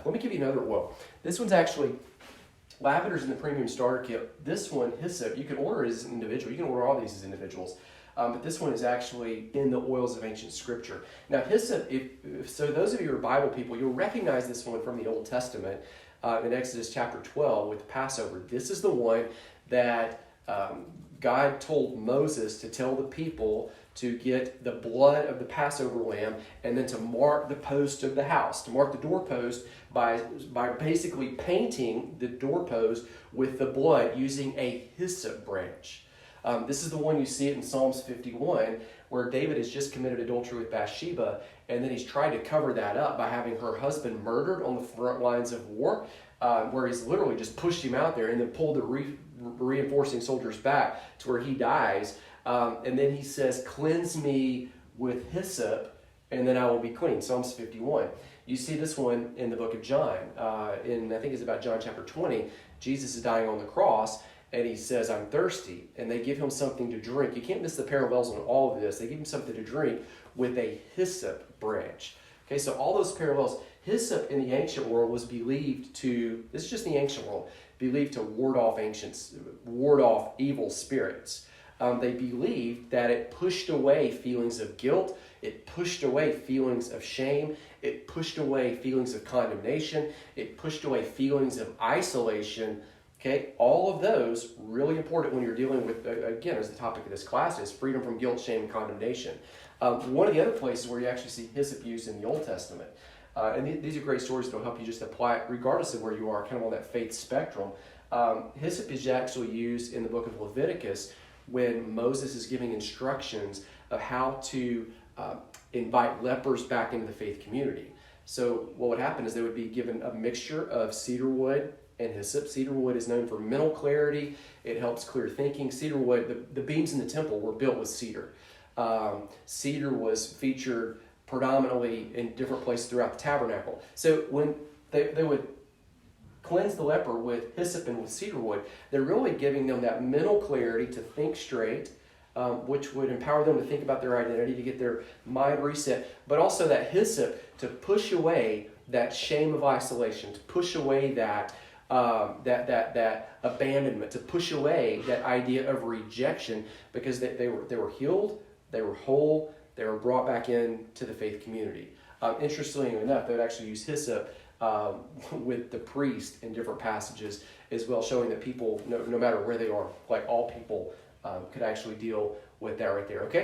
stuff. Let me give you another oil. This one's actually, lavender's in the premium starter kit. This one, hyssop, you can order it as an individual. You can order all these as individuals. But this one is actually in the oils of ancient scripture. Now, hyssop, so those of you who are Bible people, you'll recognize this one from the Old Testament in Exodus chapter 12 with the Passover. This is the one that God told Moses to tell the people to get the blood of the Passover lamb and then to mark the post of the house, to mark the doorpost by basically painting the doorpost with the blood using a hyssop branch. This is the one you see it in Psalms 51, where David has just committed adultery with Bathsheba, and then he's tried to cover that up by having her husband murdered on the front lines of war, where he's literally just pushed him out there and then pulled the reinforcing soldiers back to where he dies. And then he says, "Cleanse me with hyssop, and then I will be clean." Psalms 51. You see this one in the book of John. I think it's about John chapter 20. Jesus is dying on the cross, and he says, "I'm thirsty." And they give him something to drink. You can't miss the parallels on all of this. They give him something to drink with a hyssop branch. Okay, so all those parallels. Hyssop in the ancient world was believed to, this is just the ancient world, believed to ward off evil spirits. They believed that it pushed away feelings of guilt, it pushed away feelings of shame, it pushed away feelings of condemnation, it pushed away feelings of isolation. Okay, all of those really important when you're dealing with, again, as the topic of this class is freedom from guilt, shame, and condemnation. One of the other places where you actually see hyssop used in the Old Testament, and these are great stories that will help you just apply it regardless of where you are, kind of on that faith spectrum. Hyssop is actually used in the book of Leviticus when Moses is giving instructions of how to invite lepers back into the faith community. So what would happen is they would be given a mixture of cedar wood and hyssop. Cedar wood is known for mental clarity. It helps clear thinking. Cedar wood, the beams in the temple were built with cedar. Cedar was featured predominantly in different places throughout the tabernacle. So when they would cleanse the leper with hyssop and with cedar wood, they're really giving them that mental clarity to think straight, which would empower them to think about their identity, to get their mind reset, but also that hyssop to push away that shame of isolation, to push away that abandonment, to push away that idea of rejection, because they were healed, they were whole, they were brought back into the faith community. Interestingly enough, they would actually use hyssop with the priest in different passages as well, showing that people, no matter where they are, like all people, could actually deal with that right there. Okay.